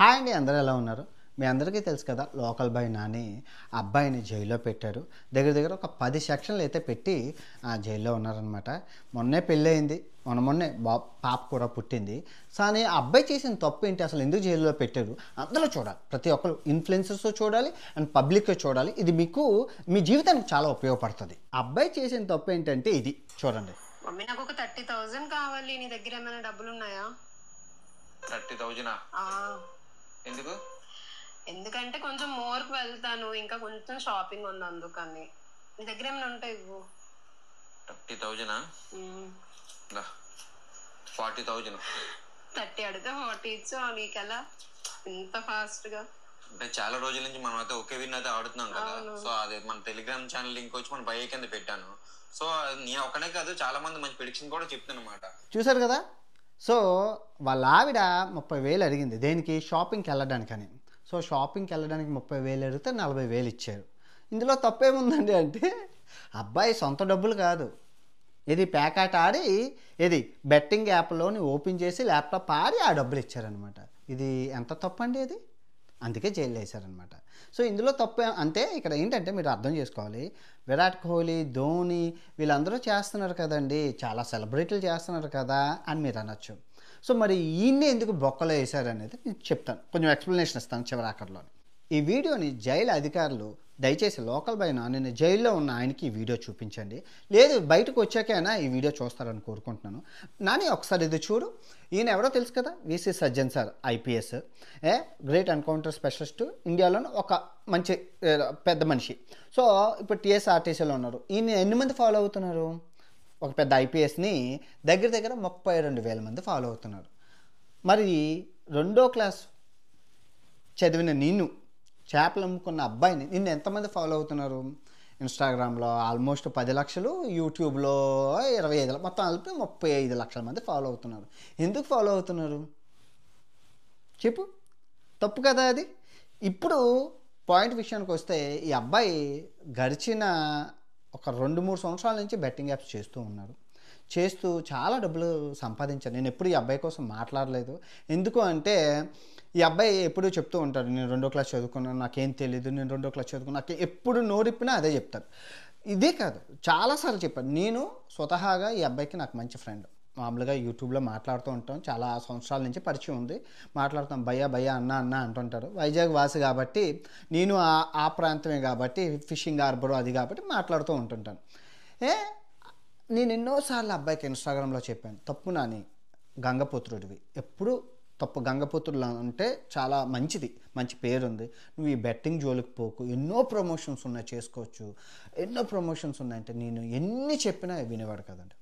Hi అండి, అందరూ ఎలా ఉన్నారు? మీ అందరికీ తెలుసు కదా, లోకల్ బాయ్ నాని అబ్బాయిని జైల్లో పెట్టారు. దగ్గర దగ్గర ఒక 10 సెక్షన్లు అయితే పెట్టి జైల్లో ఉన్నారనమాట. మొన్నే పెళ్ళయింది, మొన్నే పాప కూడా పుట్టింది. కానీ ఆ అబ్బాయి చేసిన తప్పు ఏంటి, అసలు ఎందుకు జైల్లో పెట్టారు, అందరూ చూడాలి. ప్రతి ఒక్కరు ఇన్ఫ్లుయెన్సర్స్ చూడాలి అండ్ పబ్లిక్ చూడాలి. ఇది మీకు మీ జీవితానికి చాలా ఉపయోగపడుతుంది. అబ్బాయి చేసిన తప్పు ఏంటంటే ఇది చూడండి. మమ్మీ నాకు ఒక 30,000 కావాలి, నీ దగ్గర ఏమైనా డబ్బులు ఉన్నాయా? 30,000 ఎందుకు? ఎందుకంటే కొంచెం మోర్కి వెళ్తాను, ఇంకా కొంచెం షాపింగ్ ఉంది, అందుకని. నీ దగ్గర ఏమైనా ఉంటాయి ఇవ్వు. 30,000 40,000. 30 అడిగితే 40 ఇచ్చు, నీకెలా ఇంత ఫాస్ట్ గా? అంటే చాలా రోజుల నుంచి మనం అయితే ఒకే విన్ అయితే ఆడుతున్నాం కదా. సో అదే మన టెలిగ్రామ్ ఛానల్ లింక్ వచ్చి మన బై కింద పెట్టాను. సో నేను ఒక్కనే కాదు, చాలా మంది మంచి ప్రిడిక్షన్ కూడా చెప్తాను అనమాట. చూసారు కదా. సో వాళ్ళ ఆవిడ 30,000 అడిగింది, దేనికి? షాపింగ్కి వెళ్ళడానికని. సో షాపింగ్కి వెళ్ళడానికి 30,000 అడిగితే 40,000 ఇచ్చారు. ఇందులో తప్పేముందండి అంటే, అబ్బాయి సొంత డబ్బులు కాదు, ఇది ప్యాకెట్ ఆడి, ఇది బెట్టింగ్ యాప్లోని ఓపెన్ చేసి ల్యాప్టాప్ ఆడి ఆ డబ్బులు ఇచ్చారనమాట. ఇది ఎంత తప్పండి అది? అందుకే జైలు వేశారనమాట. సో ఇందులో తప్పు అంటే ఇక్కడ ఏంటంటే మీరు అర్థం చేసుకోవాలి, విరాట్ కోహ్లీ, ధోని వీళ్ళందరూ చేస్తున్నారు కదండి, చాలా సెలబ్రిటీలు చేస్తున్నారు కదా అని మీరు అనొచ్చు. సో మరి ఈయన్ని ఎందుకు బొక్కలో వేశారనేది నేను చెప్తాను, కొంచెం ఎక్స్ప్లెనేషన్ ఇస్తాను చివరి ఆఖరిలో. ఈ వీడియోని జైలు అధికారులు దయచేసి లోకల్ బై నాని జైల్లో ఉన్న ఆయనకి ఈ వీడియో చూపించండి, లేదు బయటకు వచ్చాకైనా ఈ వీడియో చూస్తారని కోరుకుంటున్నాను. నాని ఒకసారి ఇది చూడు. ఈయన ఎవరో తెలుసు కదా, VC Sajjan sir, IPS, great encounter specialist, ఇండియాలోని ఒక మంచి పెద్ద మనిషి. సో ఇప్పుడు టీఎస్ఆర్టీసీలో ఉన్నారు. ఈయన ఎన్ని మంది ఫాలో అవుతున్నారు? ఒక పెద్ద ఐపీఎస్ని దగ్గర దగ్గర 32,000 మంది ఫాలో అవుతున్నారు. మరి 2వ క్లాస్ చదివిన నిన్ను, చేపలు అమ్ముకున్న అబ్బాయిని నిన్ను ఎంతమంది ఫాలో అవుతున్నారు? ఇన్స్టాగ్రామ్లో ఆల్మోస్ట్ 10 లక్షలు, యూట్యూబ్లో 25 మొత్తం కలిపి 35 లక్షల మంది ఫాలో అవుతున్నారు. ఎందుకు ఫాలో అవుతున్నారు చెప్పు? తప్పు కదా అది. ఇప్పుడు పాయింట్ విషయానికి వస్తే, ఈ అబ్బాయి గడిచిన ఒక 2-3 సంవత్సరాల నుంచి బెట్టింగ్ యాప్స్ చేస్తూ ఉన్నారు. చేస్తూ చాలా డబ్బులు సంపాదించారు. నేను ఎప్పుడు ఈ అబ్బాయి కోసం మాట్లాడలేదు. ఎందుకు అంటే, ఈ అబ్బాయి ఎప్పుడూ చెప్తూ ఉంటాడు, నేను 2వ క్లాస్ చదువుకున్నాను, నాకేం తెలియదు, నేను 2వ క్లాస్ చదువుకున్నాను, నాకు ఎప్పుడు నోరిప్పినా అదే చెప్తారు. ఇదే కాదు, చాలాసార్లు చెప్పాను. నేను స్వతహాగా ఈ అబ్బాయికి నాకు మంచి ఫ్రెండ్, మామూలుగా యూట్యూబ్లో మాట్లాడుతూ ఉంటాం, చాలా సంవత్సరాల నుంచి పరిచయం ఉంది, మాట్లాడుతాం. భయ్యా భయ్యా అన్న అన్న అంటుంటారు. వైజాగ్ వాసి కాబట్టి, నేను ఆ ప్రాంతమే కాబట్టి, ఫిషింగ్ హార్బర్ అది కాబట్టి మాట్లాడుతూ ఉంటుంటాను. నేను ఎన్నోసార్లు అబ్బాయికి ఇన్స్టాగ్రామ్లో చెప్పాను, తప్పు నాని, గంగపుత్రుడివి, ఎప్పుడు తప్పు. గంగపుత్రులు అంటే చాలా మంచిది, మంచి పేరుంది, నువ్వు ఈ బెట్టింగ్ జోలికి పోకు, ఎన్నో ప్రమోషన్స్ ఉన్నాయి, చేసుకోవచ్చు, ఎన్నో ప్రమోషన్స్ ఉన్నాయంటే నేను ఎన్ని చెప్పినా వినేవాడు కదండి.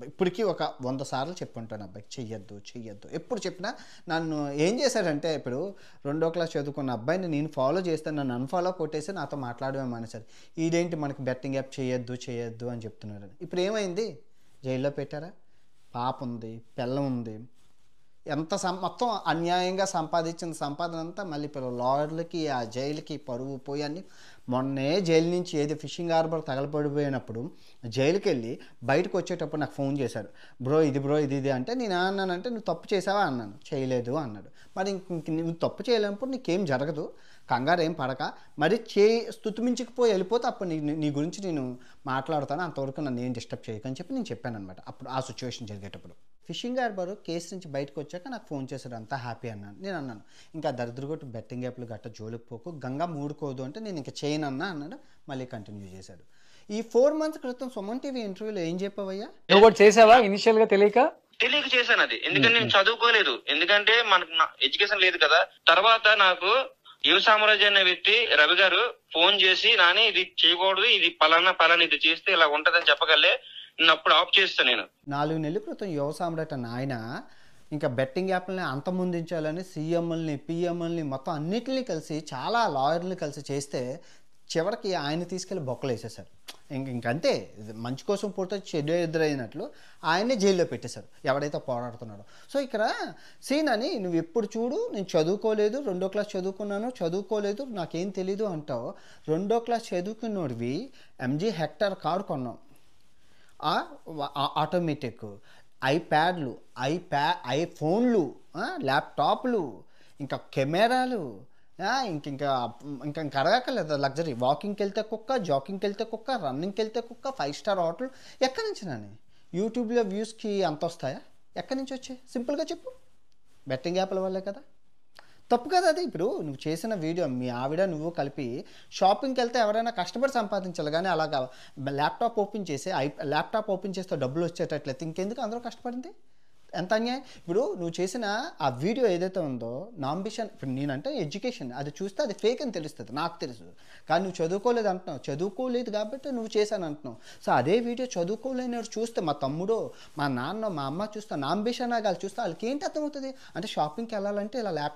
ఇప్పటికీ ఒక 100 సార్లు చెప్పుంటాను అబ్బాయికి, చెయ్యొద్దు చెయ్యొద్దు. ఎప్పుడు చెప్పినా నన్ను ఏం చేశాడంటే, ఇప్పుడు 2వ క్లాస్ చదువుకున్న అబ్బాయిని నేను ఫాలో చేస్తే నన్ను అన్ఫాలో కొట్టేసి నాతో మాట్లాడమే మానేశారు. ఇదేంటి మనకి బెట్టింగ్ యాప్ చేయొద్దు చేయొద్దు అని చెప్తున్నాడు. ఇప్పుడు ఏమైంది? జైల్లో పెట్టారా? పాప ఉంది, పిల్లం ఉంది, ఎంత మొత్తం అన్యాయంగా సంపాదించిన సంపాదన అంతా మళ్ళీ ఇప్పుడు లాయర్లకి, ఆ జైలుకి పరువు పోయి అన్ని. మొన్నే జైలు నుంచి ఏది ఫిషింగ్ హార్బర్ తగలపడిపోయినప్పుడు జైలుకి వెళ్ళి బయటకు వచ్చేటప్పుడు నాకు ఫోన్ చేశాడు, బ్రో ఇది అంటే నేను అన్నానంటే, నువ్వు తప్పు చేసావా అన్నాను. చేయలేదు అన్నాడు. మరి నువ్వు తప్పు చేయలేనప్పుడు నీకేం జరగదు, కంగారు ఏం పడక, మరి స్తుతిమించకపోయి వెళ్ళిపోతే అప్పుడు నీ గురించి నేను మాట్లాడతాను, అంతవరకు నన్ను ఏం డిస్టర్బ్ చేయకని చెప్పి నేను చెప్పాను అనమాట. అప్పుడు ఆ సిచ్యువేషన్ జరిగేటప్పుడు ఫిషింగ్ హార్బర్ కేసు నుంచి బయటకు వచ్చాక నాకు ఫోన్ చేశాడు, అంతా హ్యాపీ అన్నాను. నేను అన్నాను, ఇంకా దరిద్రగొట్టు బెట్టింగ్ యాప్లు గట్ట జోలికి పోకు, గంగా మూడుకోదు అంటే నేను ఇంకా చేయను అన్నాడు. మళ్ళీ కంటిన్యూ చేశాడు. ఈ 4 months క్రితం సుమన్ టీవీ ఇంటర్వ్యూలో ఏం చెప్పావయ్యా? నువ్వు కూడా చేసావా ఇనిషియల్ గా? తెలియక చేశాను అది. ఎందుకంటే నేను చదువుకోలేదు, ఎందుకంటే మనకు ఎడ్యుకేషన్ లేదు కదా. తర్వాత నాకు యువ సామ్రాజ్య అనే వ్యక్తి రవి గారు ఫోన్ చేసి, నాని ఇది చేయకూడదు, ఇది పలానా ఇది చేస్తే ఇలా ఉంటదని చెప్పగలే, నేను అప్పుడు ఆఫ్ చేస్తాను. నేను 4 నెలల క్రితం యువ సామ్రాట్ అన్న ఆయన ఇంకా బెట్టింగ్ యాప్లని అంతమొందించాలని సీఎంఎల్ని, పిఎంఎల్ని మొత్తం అన్నిటిని కలిసి, చాలా లాయర్లు కలిసి చేస్తే చివరికి ఆయన తీసుకెళ్ళి బొక్కలు వేసేశారు. ఇంకంతే, మంచి కోసం పుడితే చెడు ఎదురైనట్లు ఆయన్నే జైల్లో పెట్టేశారు, ఎవడైతే పోరాడుతున్నాడో. సో ఇక్కడ సీన్ అని, నువ్వు ఎప్పుడు చూడు నేను చదువుకోలేదు, 2వ క్లాస్ చదువుకున్నాను, చదువుకోలేదు, నాకేం తెలీదు అంటావు. 2వ క్లాస్ చదువుకున్నోడివి ఎంజీ హెక్టర్ కారు కొన్నావు, ఆటోమేటిక్ ఐప్యాడ్లు, ఐఫోన్లు, ల్యాప్టాప్లు, ఇంకా కెమెరాలు, ఇంక ఇంకా ఇంకా ఇంకా అడగక్కర్లేదు లగ్జరీ. వాకింగ్కి వెళ్తే కుక్క, జాకింగ్కి వెళ్తే కుక్క, రన్నింగ్కి వెళ్తే కుక్క, 5 స్టార్ హోటల్. ఎక్కడి నుంచి నాని యూట్యూబ్లో వ్యూస్కి అంత వస్తాయా? ఎక్కడి నుంచి వచ్చాయి? సింపుల్గా చెప్పు. బెట్టింగ్ యాప్ల వల్లే కదా. తప్పు కదా అది. ఇప్పుడు నువ్వు చేసిన వీడియో మీ ఆవిడ నువ్వు కలిపి షాపింగ్కి వెళ్తే ఎవరైనా కష్టపడి సంపాదించాలి, కానీ అలాగా ల్యాప్టాప్ ఓపెన్ చేస్తే డబ్బులు వచ్చేటట్లయితే ఇంకెందుకు అందరూ కష్టపడింది? ఎంత అన్యాయం. ఇప్పుడు నువ్వు చేసిన ఆ వీడియో ఏదైతే ఉందో నా అంబిషన్, ఇప్పుడు నేనంటే ఎడ్యుకేషన్, అది చూస్తే అది ఫేక్ అని తెలుస్తుంది, నాకు తెలుసు. కానీ నువ్వు చదువుకోలేదు అంటున్నావు, చదువుకోలేదు కాబట్టి నువ్వు చేశాను అంటున్నావు. సో అదే వీడియో చదువుకోలేని చూస్తే, మా తమ్ముడో మా నాన్న మా అమ్మ చూస్తే, నా అంబిషన్ వాళ్ళు చూస్తే వాళ్ళకి ఏంటి అర్థమవుతుంది అంటే షాపింగ్కి వెళ్ళాలంటే ఇలా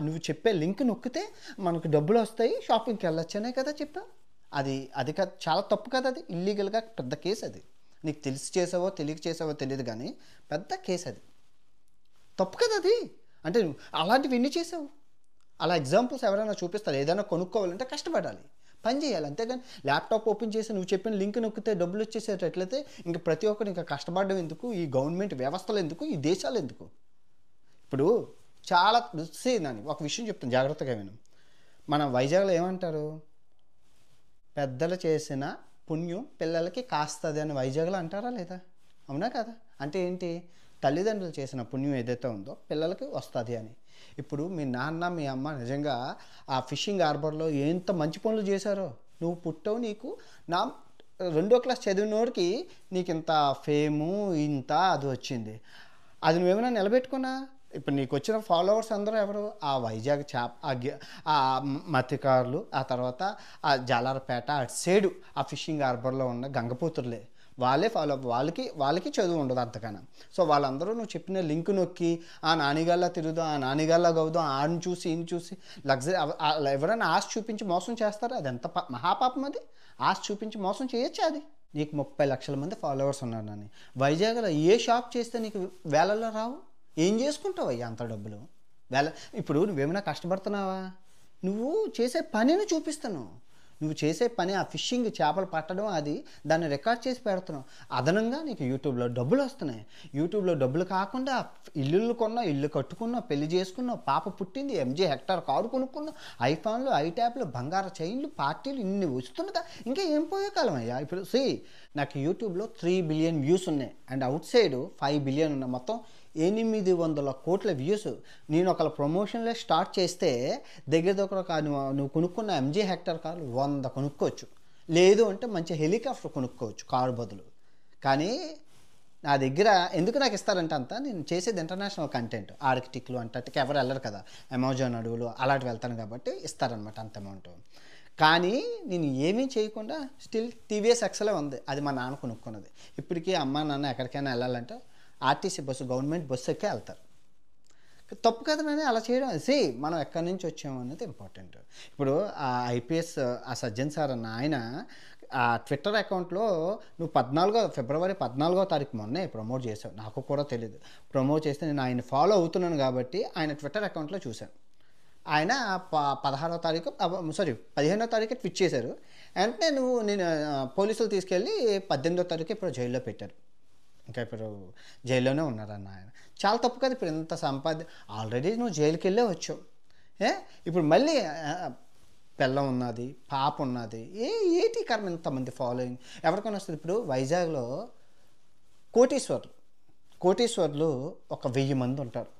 నువ్వు చెప్పే లింక్ నొక్కితే మనకు డబ్బులు వస్తాయి, షాపింగ్కి వెళ్ళొచ్చనే కదా చెప్పావు. అది కదా, చాలా తప్పు కదా. అది ఇల్లీగల్గా పెద్ద కేసు. అది నీకు తెలిసి చేసావో తెలియక చేసావో తెలియదు, కానీ పెద్ద కేసు. అది తప్పు కదా అది. అంటే అలాంటివి ఎన్ని చేసావు? అలా ఎగ్జాంపుల్స్ ఎవరైనా చూపిస్తారు. ఏదైనా కొనుక్కోవాలంటే కష్టపడాలి, పని చేయాలి, అంతేగాని ల్యాప్టాప్ ఓపెన్ చేసి నువ్వు చెప్పిన లింక్ నొక్కితే డబ్బులు వచ్చేసేటట్లయితే ఇంక ప్రతి ఒక్కరు ఇంకా కష్టపడడం ఎందుకు? ఈ గవర్నమెంట్ వ్యవస్థలు ఎందుకు? ఈ దేశాలు ఎందుకు? ఇప్పుడు చాలా నాని ఒక విషయం చెప్తాను, జాగ్రత్తగా విను. మన వైజాగ్లో ఏమంటారు, పెద్దలు చేసిన పుణ్యం పిల్లలకి కాస్తుంది అని వైజాగ్లో అంటారా లేదా? అవునా కదా? అంటే ఏంటి? తల్లిదండ్రులు చేసిన పుణ్యం ఏదైతే ఉందో పిల్లలకి వస్తుంది అని. ఇప్పుడు మీ నాన్న మీ అమ్మ నిజంగా ఆ ఫిషింగ్ హార్బర్లో ఎంత మంచి పనులు చేశారో. నువ్వు పుట్టవు, నీకు 2వ క్లాస్ చదివినోడికి నీకు ఇంత ఫేము ఇంత అది వచ్చింది. అది నువ్వేమైనా నిలబెట్టుకున్నా? ఇప్పుడు నీకు వచ్చిన ఫాలోవర్స్ అందరూ ఎవరు? ఆ వైజాగ్ ఆ మత్స్యకారులు, ఆ తర్వాత ఆ జాలారపేట అటు సైడు ఆ ఫిషింగ్ హార్బర్లో ఉన్న గంగపూతురులే. వాళ్ళే వాళ్ళకి చదువు ఉండదు అంతకన్నా. సో వాళ్ళందరూ నువ్వు చెప్పిన లింక్ నొక్కి ఆ నానిగాల్లా తిరుగుదాం, ఆ నానిగాల్లా గౌదాం, ఆడిని చూసి ఈయన చూసి లగ్జరీ ఎవరైనా ఆశ చూపించి మోసం చేస్తారా? అది ఎంత మహాపాపం. అది ఆశ చూపించి మోసం చేయొచ్చా? అది నీకు 30 లక్షల మంది ఫాలోవర్స్ ఉన్నారు నాని. వైజాగ్లో ఏ షాప్ చేస్తే నీకు వేలల్లో రావు? ఏం చేసుకుంటావు అయ్యా అంత డబ్బులు? ఇప్పుడు నువ్వేమైనా కష్టపడుతున్నావా? నువ్వు చేసే పనిని చూపిస్తున్నావు. నువ్వు చేసే పని ఆ ఫిషింగ్, చేపలు పట్టడం, అది దాన్ని రికార్డ్ చేసి పెడుతున్నావు. అదనంగా నీకు యూట్యూబ్లో డబ్బులు వస్తున్నాయి. యూట్యూబ్లో డబ్బులు కాకుండా ఇల్లు కొన్నావు, ఇల్లు కట్టుకున్నావు, పెళ్లి చేసుకున్నావు, పాప పుట్టింది, MG హెక్టార్ కారు కొనుక్కున్నావు, ఐఫోన్లు, ఐట్యాబ్లు, బంగారు చైన్లు, పార్టీలు ఇన్ని వస్తుండగా ఇంకా ఏం పోయే కాలం అయ్యా. ఇప్పుడు నాకు యూట్యూబ్లో 3 బిలియన్ వ్యూస్ ఉన్నాయి, అండ్ అవుట్ సైడ్ 5 బిలియన్ ఉన్నాయి. మొత్తం 800 కోట్ల వ్యూస్. నేను ఒకళ్ళ ప్రమోషన్లే స్టార్ట్ చేస్తే దగ్గర నువ్వు కొనుక్కున్న MG హెక్టార్ కార్లు 100 కొనుక్కోవచ్చు. లేదు అంటే మంచి హెలికాప్టర్ కొనుక్కోవచ్చు కారు బదులు. కానీ నా దగ్గర ఎందుకు నాకు ఇస్తారంటే అంతా, నేను చేసేది ఇంటర్నేషనల్ కంటెంట్. ఆర్కిటిక్లు అంతటికి ఎవరు వెళ్ళరు కదా, అమెజాన్ అడవులు అలాంటి వెళ్తాను కాబట్టి ఇస్తారనమాట అంత అమౌంట్. కానీ నేను ఏమీ చేయకుండా స్టిల్ TVS ఎక్సలే ఉంది, అది మా నాన్న కొనుక్కున్నది. ఇప్పటికీ అమ్మ నాన్న ఎక్కడికైనా వెళ్ళాలంటే ఆర్టీసీ బస్సు, గవర్నమెంట్ బస్సు ఎక్కే వెళ్తారు. తప్పు కదా నాని అలా చేయడం. మనం ఎక్కడి నుంచి వచ్చాము అనేది ఇంపార్టెంట్. ఇప్పుడు ఆ IPS ఆ సజ్జన్ సార్ అన్న ఆయన ఆ ట్విట్టర్ అకౌంట్లో నువ్వు ఫిబ్రవరి 14వ తారీఖు మొన్నే ప్రమోట్ చేసావు. నాకు కూడా తెలియదు. ప్రమోట్ చేస్తే నేను ఆయన ఫాలో అవుతున్నాను కాబట్టి ఆయన ట్విట్టర్ అకౌంట్లో చూశాను. ఆయన 15వ తారీఖు ట్వీట్ చేశారు. వెంటనే నేను పోలీసులు తీసుకెళ్ళి 18వ తారీఖు ఇప్పుడు జైల్లో పెట్టారు. ఇంకా ఇప్పుడు జైల్లోనే ఉన్నారన్న ఆయన. చాలా తప్పు కదా. ఇప్పుడు ఎంత ఆల్రెడీ నువ్వు జైలుకి వెళ్ళే వచ్చావు. ఇప్పుడు మళ్ళీ పిల్లం ఉన్నది, పాప ఉన్నది, ఏంటి కారణం ఇంతమంది ఫాలోయింగ్ ఎవరికైనా వస్తుంది? ఇప్పుడు వైజాగ్లో కోటీశ్వర్లు ఒక 1000 మంది ఉంటారు.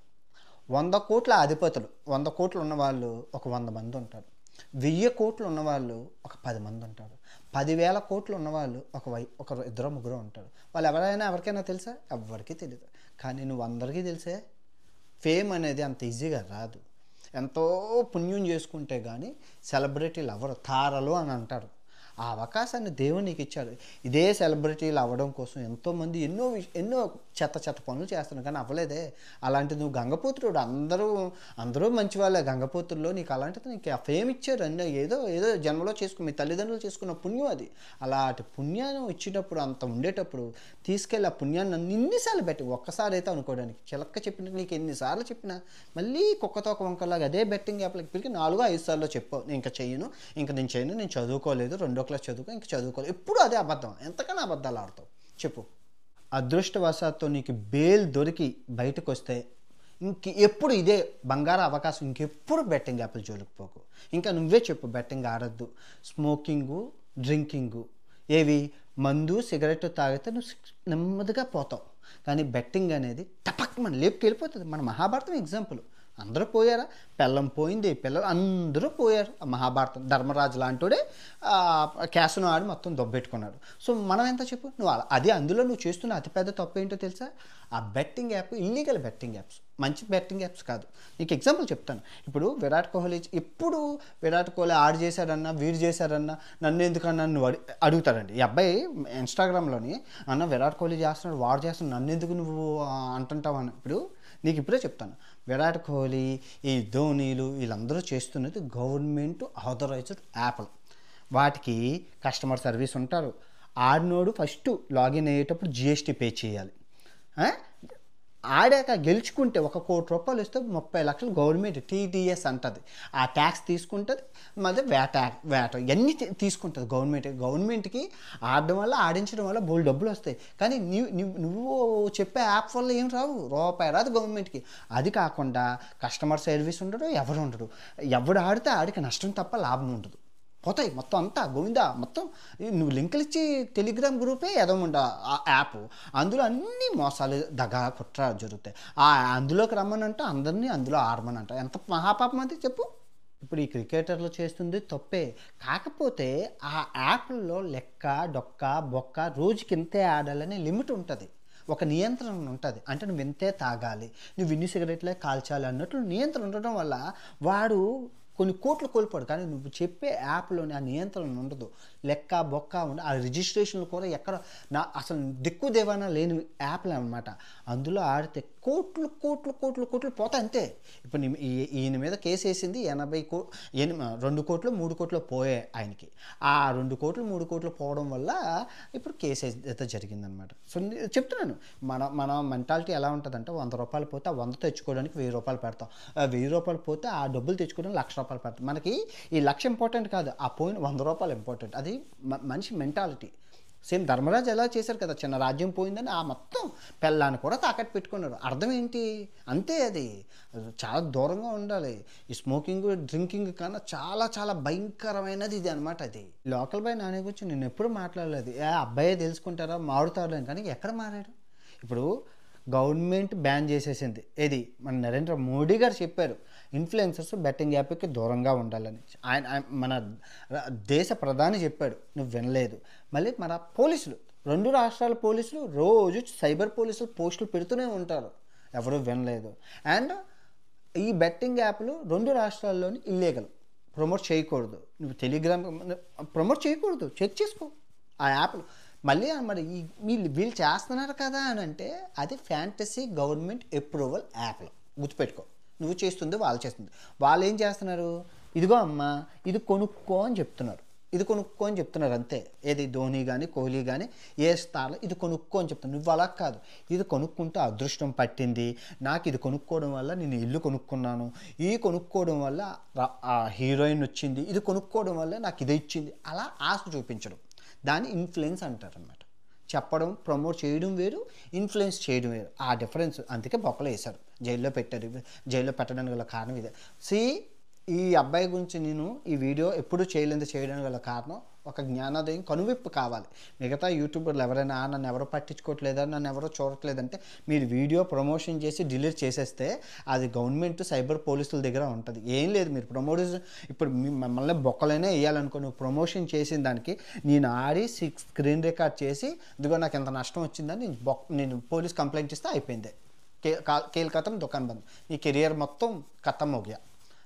100 కోట్ల అధిపతులు, 100 కోట్లు ఉన్నవాళ్ళు ఒక 100 మంది ఉంటారు. 1000 కోట్లు ఉన్నవాళ్ళు ఒక 10 మంది ఉంటారు. 10,000 కోట్లు ఉన్నవాళ్ళు ఒక 2-3 ఉంటారు. వాళ్ళు ఎవరికైనా తెలుసా? ఎవ్వరికీ తెలియదు. కానీ నువ్వు అందరికీ తెలిసే. ఫేమ్ అనేది అంత ఈజీగా రాదు. ఎంతో పుణ్యం చేసుకుంటే కానీ సెలబ్రిటీలు అవ్వరు, తారలు అని అంటారు. ఆ అవకాశాన్ని దేవుడు నీకు ఇచ్చాడు. ఇదే సెలబ్రిటీలు అవ్వడం కోసం ఎంతోమంది ఎన్నో చెత్త పనులు చేస్తున్నారు, కానీ అవ్వలేదే. అలాంటిది నువ్వు గంగపుత్రుడు, అందరూ మంచి వాళ్ళే. గంగపుత్రుల్లో నీకు అలాంటిది నీకు ఆ ఫేమ్ ఇచ్చారు. ఏదో జన్మలో మీ తల్లిదండ్రులు చేసుకున్న పుణ్యం అది. అలాంటి పుణ్యాన్ని ఇచ్చేటప్పుడు, అంత ఉండేటప్పుడు తీసుకెళ్ళి ఆ పుణ్యాన్ని ఎన్నిసార్లు పెట్టి, ఒక్కసారి అయితే అనుకోవడానికి చిలక్క చెప్పినట్టు నీకు ఎన్నిసార్లు చెప్పినా మళ్ళీ కుక్కతోక వంకలాగా అదే బెట్టింగ్ యాప్లకి ఇప్పటికీ 4-5 సార్లు చెప్పావు, నేను ఇంకా చెయ్యను, నేను చదువుకోలేదు, 2వ క్లాస్ చదువుకోలేదు. ఎప్పుడు అదే అబద్ధం. ఎంతకన్నా అబద్ధాలు ఆడతావు చెప్పు. అదృష్టవశాత్తు నీకు బెయిల్ దొరికి బయటకు వస్తే ఎప్పుడు ఇదే బంగారు అవకాశం, ఇంకెప్పుడు బెట్టింగ్ యాప్ల జోలికి పోకు. ఇంకా నువ్వే చెప్పు, బెట్టింగ్ ఆడద్దు, స్మోకింగు, డ్రింకింగు, ఏవి మందు సిగరెట్ తాగితే నువ్వు నెమ్మదిగా పోతావు. కానీ బెట్టింగ్ అనేది టపక్మని లేపుకి వెళ్ళిపోతుంది. మన మహాభారతం ఎగ్జాంపుల్, అందరూ పోయారా, పెళ్ళం పోయింది, పిల్లలు అందరూ పోయారు. మహాభారతం ధర్మరాజు లాంటివాడే క్యాసును ఆడి మొత్తం దొబ్బెట్టుకున్నాడు. సో మనం ఎంత చెప్పు, నువ్వు అది అందులో నువ్వు చేస్తున్న అతిపెద్ద తప్పు ఏంటో తెలుసా? ఆ betting app, illegal betting apps, మంచి బెట్టింగ్ యాప్స్ కాదు. నీకు ఎగ్జాంపుల్ చెప్తాను. ఇప్పుడు విరాట్ కోహ్లీ, ఎప్పుడు విరాట్ కోహ్లీ ఆడు చేశాడన్నా వీడు చేశాడన్నా నన్ను ఎందుకన్నా నువ్వు అడుగుతాడండి. ఈ అబ్బాయి ఇన్స్టాగ్రామ్లోని అన్న విరాట్ కోహ్లీ చేస్తున్నాడు, వాడు చేస్తున్నాడు, నన్ను ఎందుకు నువ్వు అంటుంటావు అని. ఇప్పుడు నీకు ఇప్పుడే చెప్తాను, విరాట్ కోహ్లీ, ఈ ధోనీలు వీళ్ళందరూ చేస్తున్నది గవర్నమెంట్ ఆథరైజ్డ్ యాప్లు. వాటికి కస్టమర్ సర్వీస్ ఉంటారు. ఆడినోడు ఫస్ట్ లాగిన్ అయ్యేటప్పుడు జిఎస్టీ పే చేయాలి. ఆడాక గెలుచుకుంటే 1 కోటి రూపాయలు ఇస్తే 30 లక్షలు గవర్నమెంట్ టీడీఎస్ అంటుంది. ఆ ట్యాక్స్ తీసుకుంటుంది, మళ్ళీ వేట ఇవన్నీ తీసుకుంటుంది గవర్నమెంట్కి. ఆడడం వల్ల, ఆడించడం వల్ల బోల్ డబ్బులు వస్తాయి. కానీ నువ్వు చెప్పే యాప్ వల్ల ఏం రావు, రూపాయి రాదు గవర్నమెంట్కి. అది కాకుండా కస్టమర్ సర్వీస్ ఉండడు, ఎవరు ఉండడు. ఎవడు ఆడితే ఆడికి నష్టం తప్ప లాభం ఉండదు. పోతాయి మొత్తం అంతా గోవిందా. మొత్తం నువ్వు లింకులు ఇచ్చి టెలిగ్రామ్ గ్రూపే ఎదముండ ఆ యాప్, అందులో అన్ని మోసాలు, దగా, కుట్ర జరుగుతాయి. అందులోకి రమ్మనంటే అందరినీ అందులో ఆడమనంట. ఎంత మహాపాపం అంతే చెప్పు. ఇప్పుడు ఈ క్రికెటర్లు చేస్తుంది తప్పే, కాకపోతే ఆ యాప్లలో లెక్క, డొక్క, బొక్క, రోజుకి ఇంతే ఆడాలనే లిమిట్ ఉంటుంది, ఒక నియంత్రణ ఉంటుంది. అంటే నువ్వు ఇంతే తాగాలి, నువ్వు ఇన్ని సిగరెట్లే కాల్చాలి అన్నట్లు నియంత్రణ ఉండటం వల్ల వాడు కొన్ని కోట్లు కోల్పోడు. కానీ నువ్వు చెప్పే యాప్లోని ఆ నియంత్రణ ఉండదు, లెక్క బొక్క ఉండదు. ఆ రిజిస్ట్రేషన్లు కూడా ఎక్కడ అసలు దిక్కు దేవానా లేని యాప్లు అనమాట. అందులో ఆడితే కోట్లు కోట్లు కోట్లు కోట్లు పోతాయి అంతే. ఇప్పుడు ఈయన మీద కేసు వేసింది 2 కోట్లు 3 కోట్లు పోయాయి ఆయనకి. ఆ 2 కోట్లు 3 కోట్లు పోవడం వల్ల ఇప్పుడు కేసు అయితే జరిగిందనమాట. సో చెప్తున్నాను, మన మెంటాలిటీ ఎలా ఉంటుందంటే 100 రూపాయలు పోతే ఆ 100 తెచ్చుకోవడానికి 1000 రూపాయలు పెడతాం, 1000 రూపాయలు పోతే ఆ డబ్బులు తెచ్చుకోవడానికి 1,00,000 రూపాయలు పెడతాం. మనకి ఈ 1,00,000 ఇంపార్టెంట్ కాదు, ఆ పోయిన 100 రూపాయలు ఇంపార్టెంట్. అది మనిషి మెంటాలిటీ. సేమ్ ధర్మరాజు ఎలా చేశారు కదా, చిన్న రాజ్యం పోయిందని ఆ మొత్తం పెళ్ళాన్ని కూడా తాకట్టు పెట్టుకున్నారు. అర్థం ఏంటి? అంతే, అది చాలా దూరంగా ఉండాలి. ఈ స్మోకింగ్, డ్రింకింగ్ కన్నా చాలా చాలా భయంకరమైనది ఇది అనమాట. అది లోకల్ బాయ్ నాని గురించి నేను ఎప్పుడు మాట్లాడలేదు. అబ్బాయే తెలుసుకుంటారా, మారుతారు అని. కానీ ఎక్కడ మారాడు? ఇప్పుడు గవర్నమెంట్ బ్యాన్ చేసేసింది. ఏది మన నరేంద్ర మోడీ గారు చెప్పారు, ఇన్ఫ్లుయెన్సర్స్ బెట్టింగ్ యాప్కి దూరంగా ఉండాలని. ఆయన మన దేశ ప్రధాని చెప్పాడు, నువ్వు వినలేదు. మళ్ళీ మన పోలీసులు, 2 రాష్ట్రాల పోలీసులు రోజు సైబర్ పోలీసులు పోస్టులు పెడుతూనే ఉంటారు, ఎవరు వినలేదు. అండ్ ఈ బెట్టింగ్ యాప్లు 2 రాష్ట్రాల్లోని ఇల్లీగల్, ప్రమోట్ చేయకూడదు. నువ్వు టెలిగ్రామ్ ప్రమోట్ చేయకూడదు, చెక్ చేసుకో ఆ యాప్లు. మళ్ళీ మరి వీళ్ళు చేస్తున్నారు కదా అని అంటే అది ఫ్యాంటసీ గవర్నమెంట్ అప్రూవల్ యాప్లు, గుర్తుపెట్టుకో. నువ్వు చేస్తుంది వాళ్ళు చేస్తుంది. వాళ్ళు ఏం చేస్తున్నారు, ఇదిగో అమ్మా ఇది కొనుక్కో అని చెప్తున్నారు, ఇది కొనుక్కో అని చెప్తున్నారు అంతే. ఏది ధోని కానీ కోహ్లీ కానీ ఏ స్థాయిలో ఇది కొనుక్కో అని చెప్తాను. నువ్వు అలా కాదు, ఇది కొనుక్కుంటే అదృష్టం పట్టింది, నాకు ఇది కొనుక్కోవడం వల్ల నేను ఇల్లు కొనుక్కున్నాను, ఈ కొనుక్కోవడం వల్ల ఆ హీరోయిన్ వచ్చింది, ఇది కొనుక్కోవడం వల్ల నాకు ఇది ఇచ్చింది, అలా ఆశ చూపించడం, దాన్ని ఇన్ఫ్లుయెన్స్ అంటారు అనమాట. చెప్పడం, ప్రమోట్ చేయడం వేరు, ఇన్ఫ్లుయెన్స్ చేయడం వేరు. ఆ డిఫరెన్స్. అందుకే బొక్కలు వేశారు, జైల్లో పెట్టారు. జైల్లో పెట్టడానికి గల కారణం ఇదే. ఈ అబ్బాయి గురించి నేను ఈ వీడియో ఎప్పుడు చేయడానికి గల కారణం ఒక జ్ఞానోదయం, కనువిప్పు కావాలి. మిగతా యూట్యూబర్లు ఎవరైనా నన్ను ఎవరో పట్టించుకోవట్లేదా, నన్ను ఎవరో చూడట్లేదంటే మీరు వీడియో ప్రమోషన్ చేసి డిలీట్ చేసేస్తే అది గవర్నమెంట్ సైబర్ పోలీసుల దగ్గర ఉంటుంది. ఏం లేదు, మీరు ప్రమోషన్ ఇప్పుడు మమ్మల్ని బొక్కలైనా వేయాలనుకో, నువ్వు ప్రమోషన్ చేసిన దానికి నేను ఆడి స్క్రీన్ రికార్డ్ చేసి ఇదిగో నాకు ఎంత నష్టం వచ్చిందని నేను పోలీస్ కంప్లైంట్ ఇస్తే అయిపోయింది, కేల్ ఖతం దుకాన్ బంద్, నీ కెరియర్ మొత్తం ఖతం అవుగా,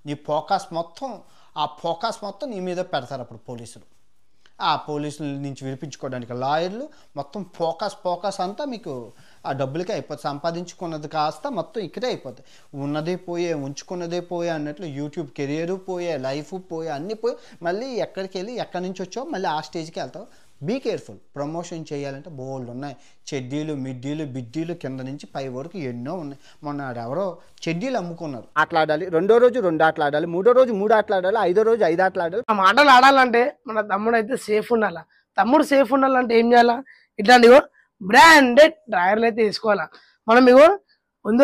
నీ ఫోకస్ మొత్తం నీ మీద పెడతారు అప్పుడు పోలీసులు. ఆ పోలీసుల నుంచి విడిపించుకోవడానికి లాయర్లు, మొత్తం ఫోకస్ అంతా మీకు ఆ డబ్బులకే అయిపోతుంది. సంపాదించుకున్నది కాస్త మొత్తం ఇక్కడే అయిపోతుంది. ఉన్నదే పోయే, ఉంచుకున్నదే పోయే అన్నట్లు యూట్యూబ్ కెరియరు పోయే, లైఫ్ పోయే, అన్నీ పోయి మళ్ళీ ఎక్కడికి వెళ్ళి ఎక్కడి నుంచి వచ్చావు మళ్ళీ ఆ స్టేజ్కి వెళ్తావు. Be careful. ప్రమోషన్ చేయాలంటే బోల్డ్ ఉన్నాయి, చెడ్డీలు, మిడ్డీలు, బిడ్డీలు, కింద నుంచి పై వరకు ఎన్నో ఉన్నాయి. మొన్న ఎవరో చెడ్డీలు అమ్ముకున్నారు. ఆటలాడాలి, 2వ రోజు 2 ఆటలు ఆడాలి, 3వ రోజు 3 ఆటలు ఆడాలి, 5వ రోజు 5 ఆటలు ఆడాలి. ఆ ఆటలు ఆడాలంటే మన తమ్ముడు అయితే సేఫ్ ఉండాలా. తమ్ముడు సేఫ్ ఉండాలంటే ఏం చేయాలా, ఇట్లాంటి బ్రాండెడ్ డ్రైవర్లు అయితే వేసుకోవాలా. మనం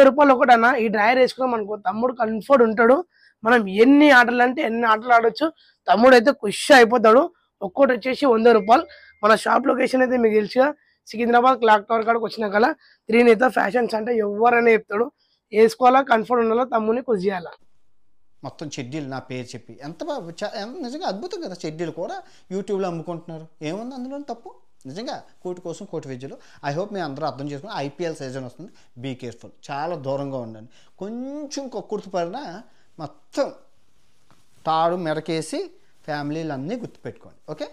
రూపాయలు ఒకటన్నా ఈ డ్రైవర్ వేసుకున్నాం అనుకో తమ్ముడు కంఫర్ట్ ఉంటాడు. మనం ఎన్ని ఆటలు అంటే ఎన్ని ఆటలు ఆడొచ్చు. తమ్ముడు అయితే ఖుషి అయిపోతాడు. ఒక్కోటి వచ్చేసి 100 రూపాయలు. మన షాప్ లొకేషన్ అయితే మీకు తెలుసుగా సికింద్రాబాద్ క్లాక్ టవర్ కాడికి వచ్చిన కల త్రినేత ఫ్యాషన్స్ అంటే ఎవరైనా చెప్తాడు. వేసుకోవాలా, కంఫర్ట్ ఉండాలా, తమ్ముని ఖుషి చేయాలా. మొత్తం చెడ్డీలు నా పేరు చెప్పి ఎంత బాగా నిజంగా అద్భుతం కదా. చెడ్డీలు కూడా యూట్యూబ్లో అమ్ముకుంటున్నారు. ఏముంది అందులో తప్పు? నిజంగా కోటి కోసం కోటి విద్యలు. ఐ హోప్ మీరు అందరూ అర్థం చేసుకుని ఐపీఎల్ సీజన్ వస్తుంది, బీ కేర్ఫుల్, చాలా దూరంగా ఉండండి. కొంచెం కొక్కుర్తి పడినా మొత్తం తాడు మెడకేసి ఫ్యామిలీలు అన్నీ గుర్తుపెట్టుకోండి. ఓకే.